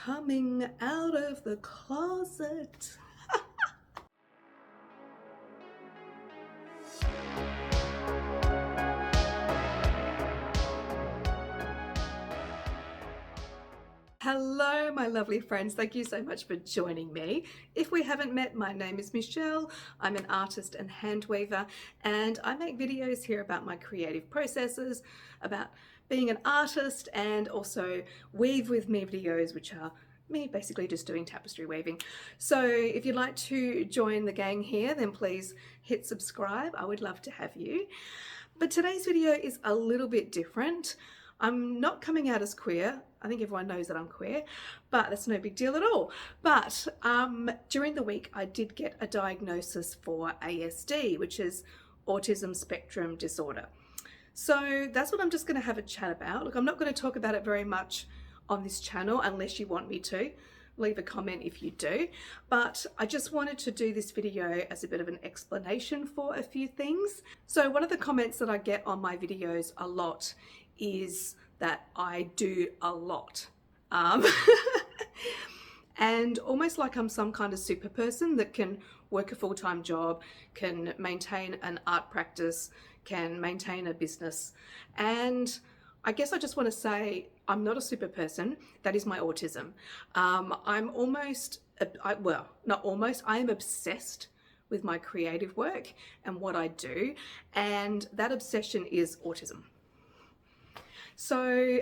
coming out of the closet. Hello, my lovely friends. Thank you so much for joining me. If we haven't met, my name is Michelle. I'm an artist and hand weaver, and I make videos here about my creative processes, about being an artist, and also weave with me videos, which are me basically just doing tapestry weaving. So if you'd like to join the gang here, then please hit subscribe. I would love to have you. But today's video is a little bit different. I'm not coming out as queer. I think everyone knows that I'm queer, but that's no big deal at all. But during the week, I did get a diagnosis for ASD, which is autism spectrum disorder. So that's what I'm just going to have a chat about. Look, I'm not going to talk about it very much on this channel unless you want me to. Leave a comment if you do. But I just wanted to do this video as a bit of an explanation for a few things. So one of the comments that I get on my videos a lot is that I do a lot. And almost like I'm some kind of super person that can work a full-time job, can maintain an art practice, can maintain a business. And I guess I just want to say I'm not a super person. That is my autism. I'm almost, well, not almost, I am obsessed with my creative work and what I do. And that obsession is autism. So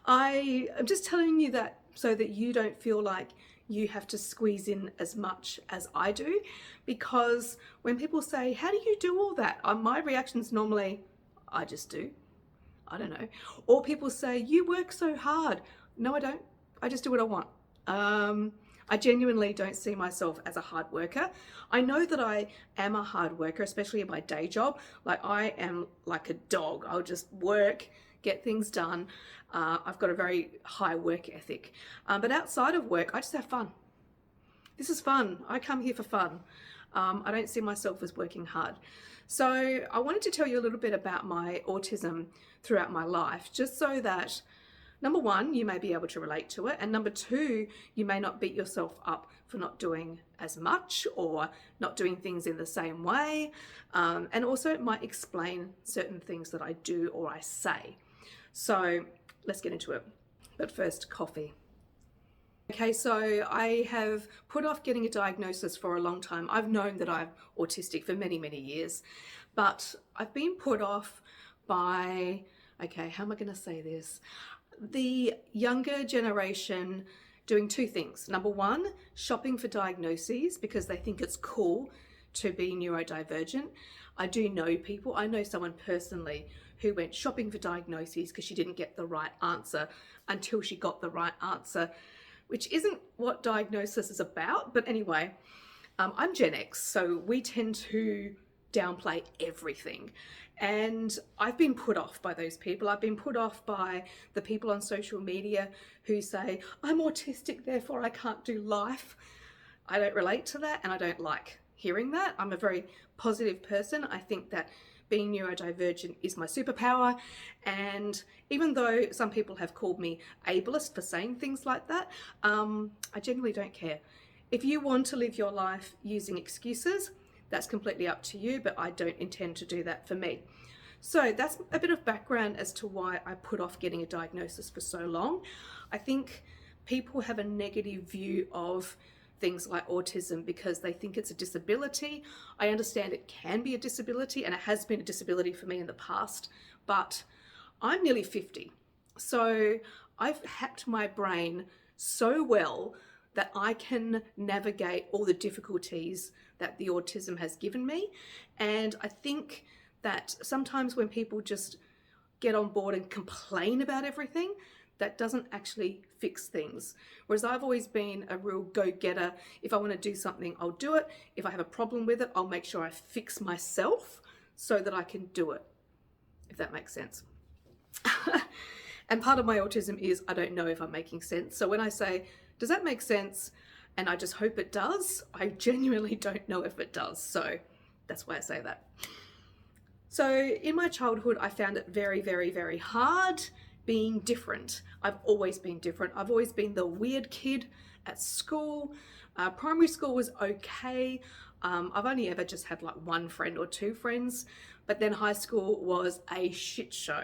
I am just telling you that so that you don't feel like you have to squeeze in as much as I do, because when people say, how do you do all that? My reaction's normally, I just do. I don't know. Or people say, you work so hard. No, I don't. I just do what I want. I genuinely don't see myself as a hard worker. I know that I am a hard worker, especially in my day job. Like, I am like a dog. I'll just work, get things done. I've got a very high work ethic. But outside of work, I just have fun. This is fun. I come here for fun. I don't see myself as working hard. So I wanted to tell you a little bit about my autism throughout my life, just so that, number one, you may be able to relate to it, and number two, you may not beat yourself up for not doing as much or not doing things in the same way. And also it might explain certain things that I do or I say. So let's get into it. But first, coffee. Okay, so I have put off getting a diagnosis for a long time. I've known that I'm autistic for many, many years, but I've been put off by, okay, how am I going to say this? The younger generation doing two things. Number one, shopping for diagnoses because they think it's cool to be neurodivergent. I do know people. I know someone personally who went shopping for diagnoses because she didn't get the right answer until she got the right answer, which isn't what diagnosis is about. But anyway, I'm Gen X, so we tend to downplay everything. And I've been put off by those people. I've been put off by the people on social media who say, I'm autistic, therefore I can't do life. I don't relate to that, and I don't like hearing that. I'm a very positive person. I think that being neurodivergent is my superpower, and even though some people have called me ableist for saying things like that, I genuinely don't care. If you want to live your life using excuses, that's completely up to you, but I don't intend to do that for me. So that's a bit of background as to why I put off getting a diagnosis for so long. I think people have a negative view of things like autism because they think it's a disability. I understand it can be a disability, and it has been a disability for me in the past, but I'm nearly 50. So I've hacked my brain so well that I can navigate all the difficulties that the autism has given me. And I think that sometimes when people just get on board and complain about everything, that doesn't actually fix things. Whereas I've always been a real go-getter. If I want to do something, I'll do it. If I have a problem with it, I'll make sure I fix myself so that I can do it, if that makes sense. And part of my autism is I don't know if I'm making sense. So when I say, does that make sense? And I just hope it does, I genuinely don't know if it does. So that's why I say that. So in my childhood, I found it very, very, very hard being different. I've always been different. I've always been the weird kid at school. Primary school was okay. I've only ever just had like one friend or two friends, but then high school was a shit show.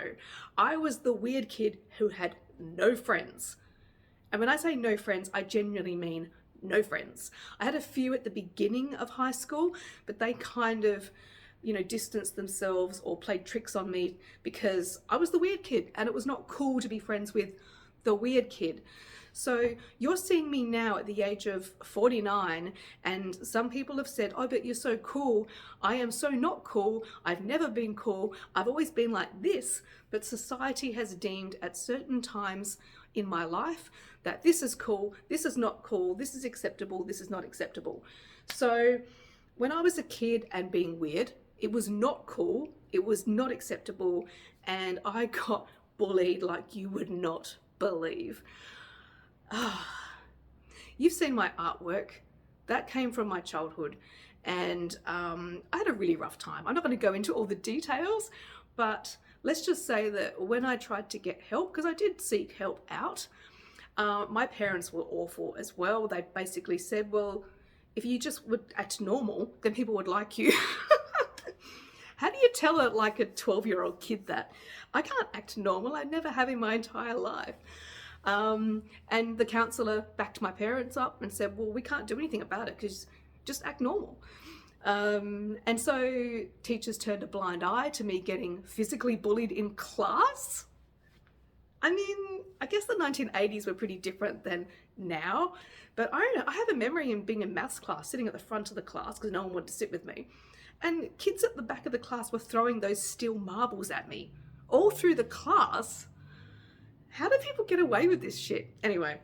I was the weird kid who had no friends. And when I say no friends, I genuinely mean no friends. I had a few at the beginning of high school, but they kind of, distanced themselves or played tricks on me because I was the weird kid and it was not cool to be friends with the weird kid. So you're seeing me now at the age of 49, and some people have said, oh, but you're so cool. I am so not cool. I've never been cool. I've always been like this. But society has deemed at certain times in my life that this is cool, this is not cool, this is acceptable, this is not acceptable. So when I was a kid and being weird, it was not cool, it was not acceptable, and I got bullied like you would not believe. You've seen my artwork. That came from my childhood, and I had a really rough time. I'm not going to go into all the details, but let's just say that when I tried to get help, because I did seek help out, my parents were awful as well. They basically said, well, if you just would act normal, then people would like you. How do you tell like a 12-year-old kid that? I can't act normal. I never have in my entire life. And the counsellor backed my parents up and said, well, we can't do anything about it because just act normal. And so teachers turned a blind eye to me getting physically bullied in class. I mean, I guess the 1980s were pretty different than now, but I don't know, I have a memory of being in maths class, sitting at the front of the class because no one wanted to sit with me. And kids at the back of the class were throwing those steel marbles at me all through the class. How do people get away with this shit? Anyway,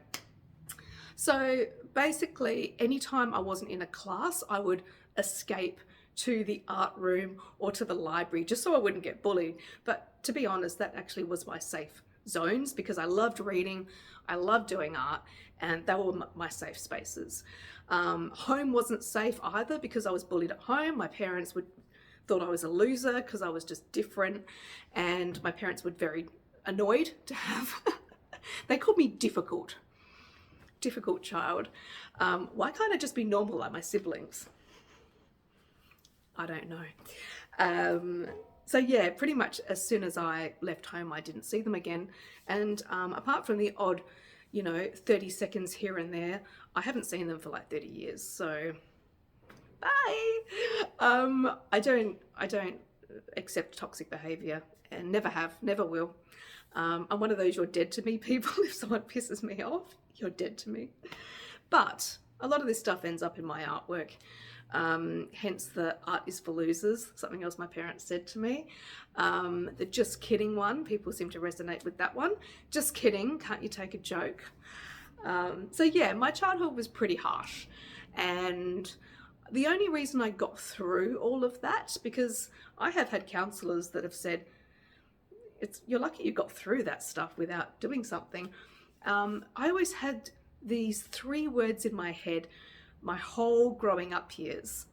so basically anytime I wasn't in a class, I would escape to the art room or to the library just so I wouldn't get bullied. But to be honest, that actually was my safe zones because I loved reading, I loved doing art, and they were my safe spaces. Home wasn't safe either because I was bullied at home. My parents thought I was a loser because I was just different, and my parents were very annoyed to have they called me difficult child. Why can't I just be normal like my siblings? I don't know. So yeah, pretty much as soon as I left home, I didn't see them again. And apart from the odd, 30 seconds here and there, I haven't seen them for like 30 years. So bye. I don't accept toxic behavior and never have, never will. I'm one of those you're dead to me people. If someone pisses me off, you're dead to me. But a lot of this stuff ends up in my artwork. Hence the art is for losers, something else my parents said to me. The just kidding one, people seem to resonate with that one. Just kidding, can't you take a joke? So yeah, my childhood was pretty harsh. And the only reason I got through all of that, because I have had counsellors that have said, you're lucky you got through that stuff without doing something. I always had these 3 words in my head my whole growing up years: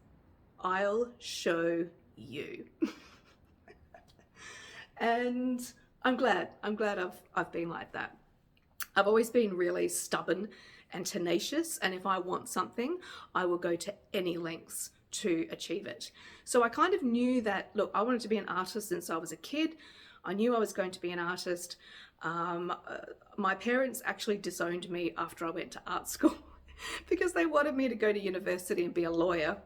I'll show you. And I'm glad I've been like that. I've always been really stubborn and tenacious, and if I want something, I will go to any lengths to achieve it. So I kind of knew that, look, I wanted to be an artist since I was a kid. I knew I was going to be an artist. My parents actually disowned me after I went to art school because they wanted me to go to university and be a lawyer.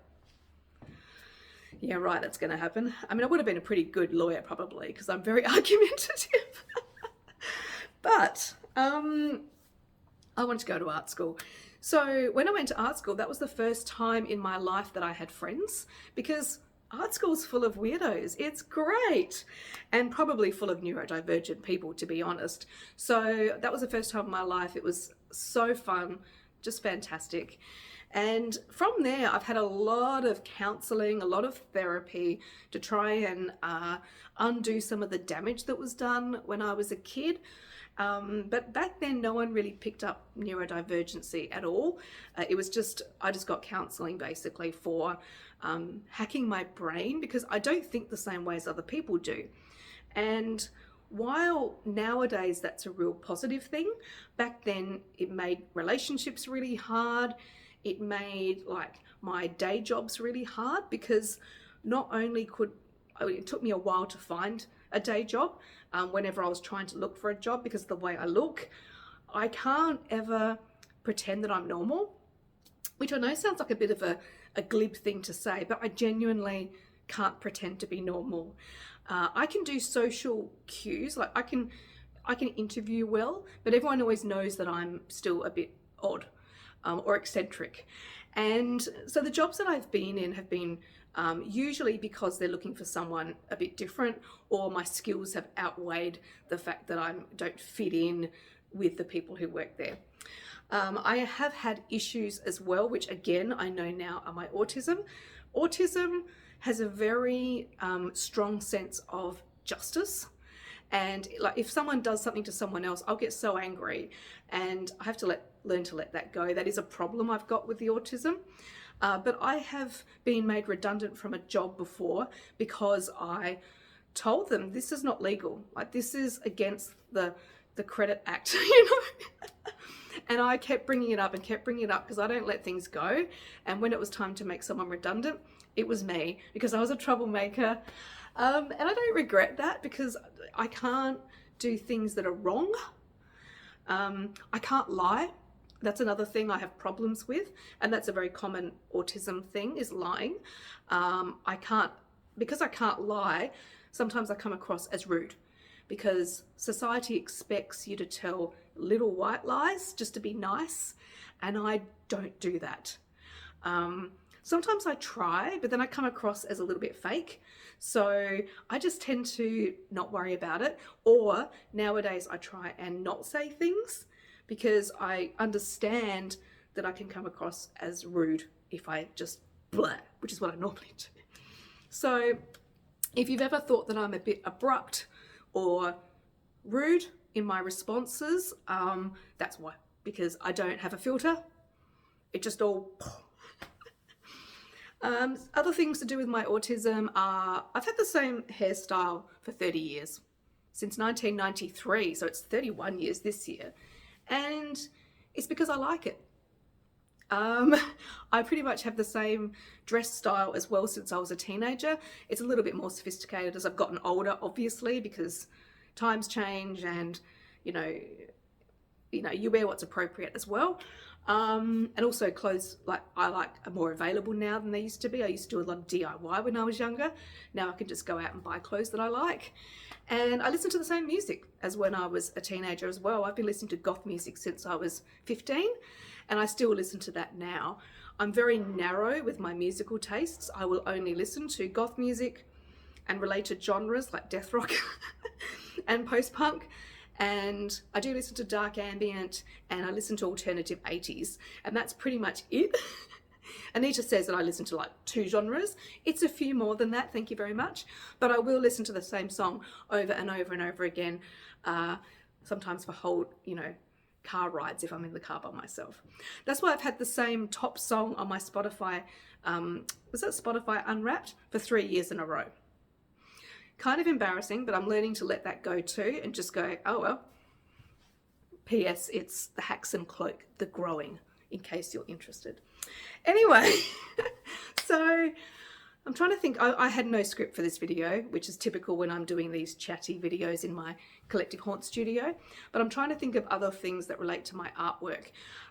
Yeah, right, that's going to happen. I mean, I would have been a pretty good lawyer probably because I'm very argumentative. But I wanted to go to art school. So when I went to art school, that was the first time in my life that I had friends, because art school's full of weirdos. It's great. And probably full of neurodivergent people, to be honest. So that was the first time in my life. It was so fun, just fantastic. And from there, I've had a lot of counselling, a lot of therapy to try and undo some of the damage that was done when I was a kid. But back then, no one really picked up neurodivergency at all. It was just, I just got counselling basically for hacking my brain because I don't think the same way as other people do. And while nowadays that's a real positive thing, back then it made relationships really hard. It made like my day jobs really hard, because not only it took me a while to find a day job whenever I was trying to look for a job, because of the way I look. I can't ever pretend that I'm normal, which I know sounds like a bit of a glib thing to say, but I genuinely can't pretend to be normal. I can do social cues, like I can interview well, but everyone always knows that I'm still a bit odd or eccentric. And so the jobs that I've been in have been usually because they're looking for someone a bit different, or my skills have outweighed the fact that I don't fit in with the people who work there. I have had issues as well, which again, I know now are my autism. Autism has a very strong sense of justice. And like if someone does something to someone else, I'll get so angry, and I have to learn to let that go. That is a problem I've got with the autism. But I have been made redundant from a job before because I told them this is not legal. Like this is against the Credit Act, you know. And I kept bringing it up because I don't let things go. And when it was time to make someone redundant, it was me, because I was a troublemaker. And I don't regret that, because I can't do things that are wrong. I can't lie. That's another thing I have problems with. And that's a very common autism thing, is lying. Because I can't lie, sometimes I come across as rude, because society expects you to tell little white lies just to be nice, and I don't do that. Sometimes I try, but then I come across as a little bit fake. So I just tend to not worry about it. Or nowadays I try and not say things, because I understand that I can come across as rude if I just blah, which is what I normally do. So if you've ever thought that I'm a bit abrupt or rude in my responses, that's why, because I don't have a filter. It just all... Other things to do with my autism are, I've had the same hairstyle for 30 years, since 1993, so it's 31 years this year, and it's because I like it. I pretty much have the same dress style as well since I was a teenager. It's a little bit more sophisticated as I've gotten older, obviously, because times change, and you know, you wear what's appropriate as well. And also clothes, like I like, are more available now than they used to be. I used to do a lot of DIY when I was younger. Now I can just go out and buy clothes that I like. And I listen to the same music as when I was a teenager as well. I've been listening to goth music since I was 15, and I still listen to that now. I'm very narrow with my musical tastes. I will only listen to goth music and related genres like death rock and post-punk. And I do listen to dark ambient, and I listen to alternative 80s, and that's pretty much it. Anita says that I listen to like 2 genres. It's a few more than that, thank you very much. But I will listen to the same song over and over and over again, sometimes for whole, car rides if I'm in the car by myself. That's why I've had the same top song on my Spotify, was that Spotify Unwrapped, for 3 years in a row. Kind of embarrassing, but I'm learning to let that go too, and just go, oh well. P.S. It's the Haxon Cloak, The Growing, in case you're interested. Anyway, so I'm trying to think. I had no script for this video, which is typical when I'm doing these chatty videos in my Collective Haunt studio, but I'm trying to think of other things that relate to my artwork.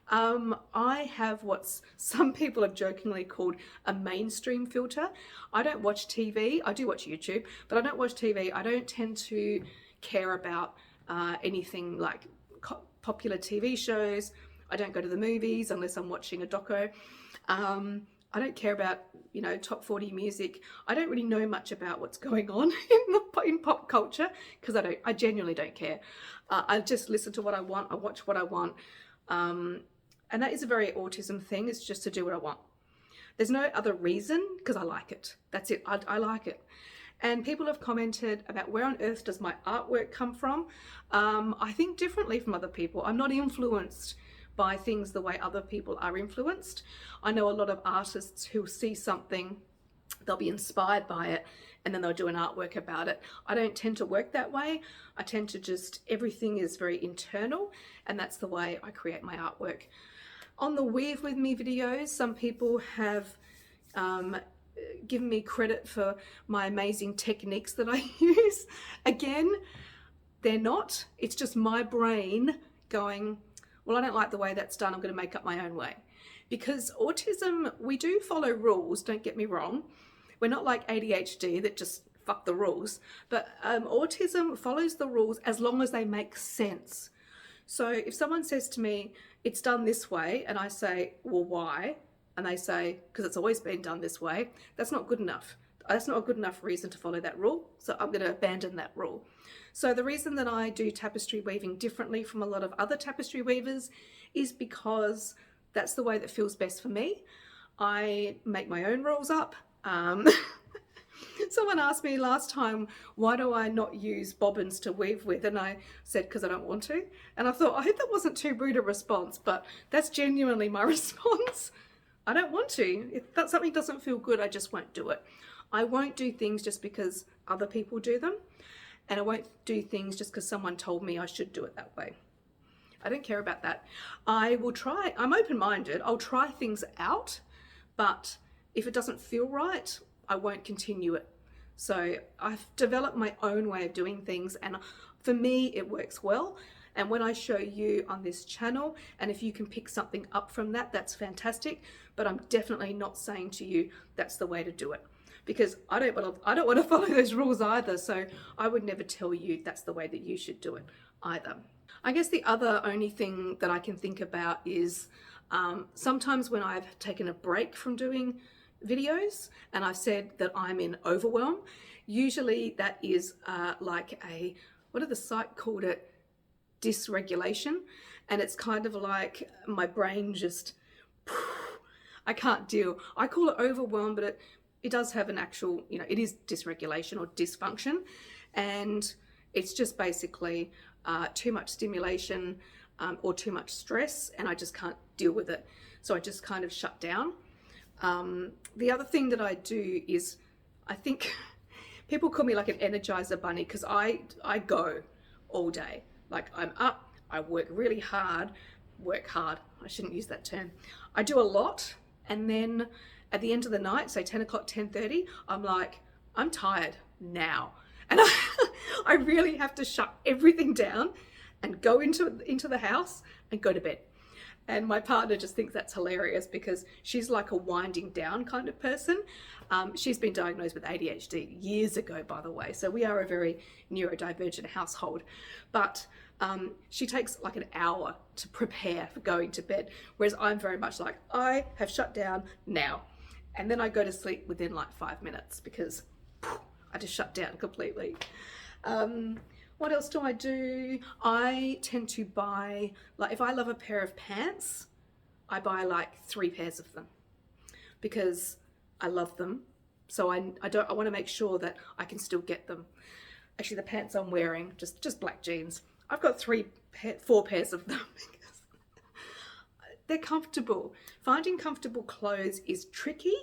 I have what some people have jokingly called a mainstream filter. I don't watch TV. I do watch YouTube, but I don't watch TV. I don't tend to care about anything like popular TV shows. I don't go to the movies unless I'm watching a doco. I don't care about, top 40 music. I don't really know much about what's going on in pop culture, because I genuinely don't care. I just listen to what I want. I watch what I want. And that is a very autism thing. It's just to do what I want. There's no other reason, because I like it. That's it. I like it. And people have commented about where on earth does my artwork come from. I think differently from other people. I'm not influenced by things the way other people are influenced. I know a lot of artists who see something, they'll be inspired by it, and then they'll do an artwork about it. I don't tend to work that way. I tend to just, everything is very internal, and that's the way I create my artwork. On the Weave With Me videos, some people have given me credit for my amazing techniques that I use. Again, they're not. It's just my brain going, well, I don't like the way that's done. I'm going to make up my own way. Because autism, we do follow rules, don't get me wrong. We're not like ADHD that just fuck the rules. But autism follows the rules as long as they make sense. So if someone says to me, it's done this way, and I say, well, why? And they say, because it's always been done this way, that's not good enough. That's not a good enough reason to follow that rule. So I'm going to abandon that rule. So the reason that I do tapestry weaving differently from a lot of other tapestry weavers is because that's the way that feels best for me. I make my own rules up. Someone asked me last time, why do I not use bobbins to weave with? And I said, because I don't want to. And I thought, I hope that wasn't too rude a response, but that's genuinely my response. I don't want to. If that something doesn't feel good, I just won't do it. I won't do things just because other people do them. And I won't do things just because someone told me I should do it that way. I don't care about that. I will try, I'm open-minded. I'll try things out, but if it doesn't feel right, I won't continue it. So I've developed my own way of doing things, and for me, it works well. And when I show you on this channel, and if you can pick something up from that, that's fantastic. But I'm definitely not saying to you, that's the way to do it. Because I don't want to follow those rules either. So I would never tell you that's the way that you should do it either. I guess the other only thing that I can think about is sometimes when I've taken a break from doing videos and I've said that I'm in overwhelm, usually that is like a, what did the site called it? Dysregulation. And it's kind of like my brain just, I can't deal. I call it overwhelm, but it does have an actual, you know, it is dysregulation or dysfunction. And it's just basically too much stimulation or too much stress, and I just can't deal with it. So I just kind of shut down. The other thing that I do is, I think people call me like an energizer bunny, because I go all day. Like I'm up, I work really hard, I shouldn't use that term. I do a lot, and then at the end of the night, say 10 o'clock, 10:30, I'm like, I'm tired now. And I really have to shut everything down and go into the house and go to bed. And my partner just thinks that's hilarious because she's like a winding down kind of person. She's been diagnosed with ADHD years ago, by the way. So we are a very neurodivergent household. But she takes like an hour to prepare for going to bed. Whereas I'm very much like, I have shut down now. And then I go to sleep within like 5 minutes because I just shut down completely. What else do I do? I tend to buy, like if I love a pair of pants, I buy like 3 pairs of them because I love them. So I want to make sure that I can still get them. Actually, the pants I'm wearing, just black jeans. I've got 4 pairs of them because they're comfortable. Finding comfortable clothes is tricky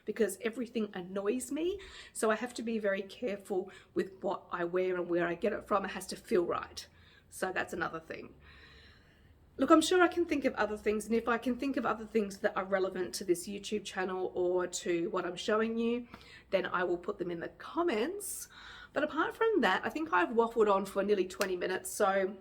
because everything annoys me. So I have to be very careful with what I wear and where I get it from. It has to feel right. So that's another thing. Look, I'm sure I can think of other things, and if I can think of other things that are relevant to this YouTube channel or to what I'm showing you, then I will put them in the comments. But apart from that, I think I've waffled on for nearly 20 minutes, so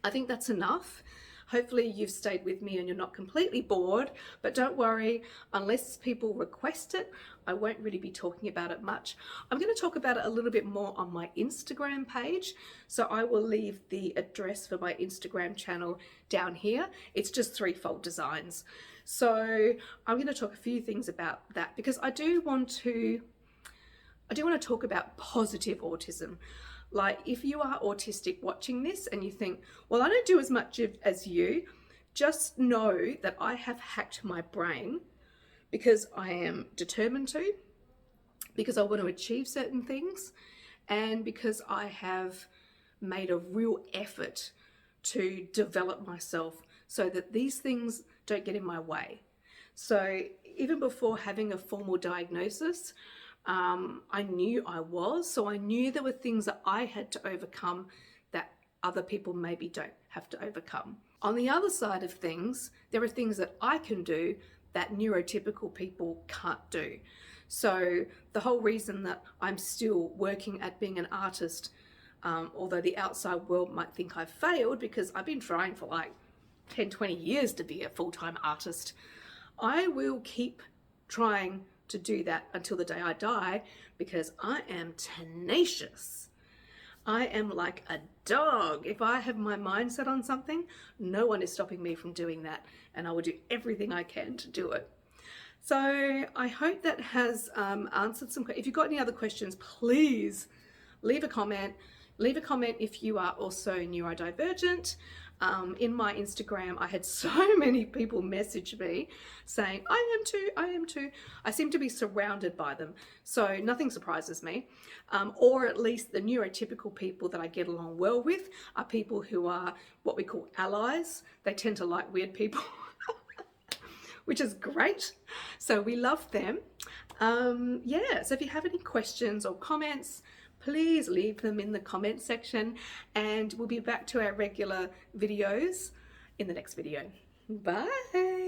I think that's enough. Hopefully you've stayed with me and you're not completely bored, but don't worry, unless people request it, I won't really be talking about it much. I'm going to talk about it a little bit more on my Instagram page, so I will leave the address for my Instagram channel down here. It's just Threefold Designs. So I'm going to talk a few things about that because I do want to talk about positive autism. Like if you are autistic watching this and you think, well, I don't do as much as you, just know that I have hacked my brain because I am determined to, because I want to achieve certain things, and because I have made a real effort to develop myself so that these things don't get in my way. So even before having a formal diagnosis, I knew I was, so I knew there were things that I had to overcome that other people maybe don't have to overcome. On the other side of things, there are things that I can do that neurotypical people can't do. So the whole reason that I'm still working at being an artist, although the outside world might think I've failed because I've been trying for like 10, 20 years to be a full-time artist, I will keep trying to do that until the day I die because I am tenacious. I am like a dog. If I have my mind set on something, no one is stopping me from doing that, and I will do everything I can to do it. So I hope that has answered some questions. If you've got any other questions, please leave a comment. Leave a comment if you are also neurodivergent. In my Instagram, I had so many people message me saying, I am too. I seem to be surrounded by them. So nothing surprises me. Or at least the neurotypical people that I get along well with are people who are what we call allies. They tend to like weird people, which is great. So we love them. Yeah, so if you have any questions or comments, please leave them in the comment section, and we'll be back to our regular videos in the next video. Bye.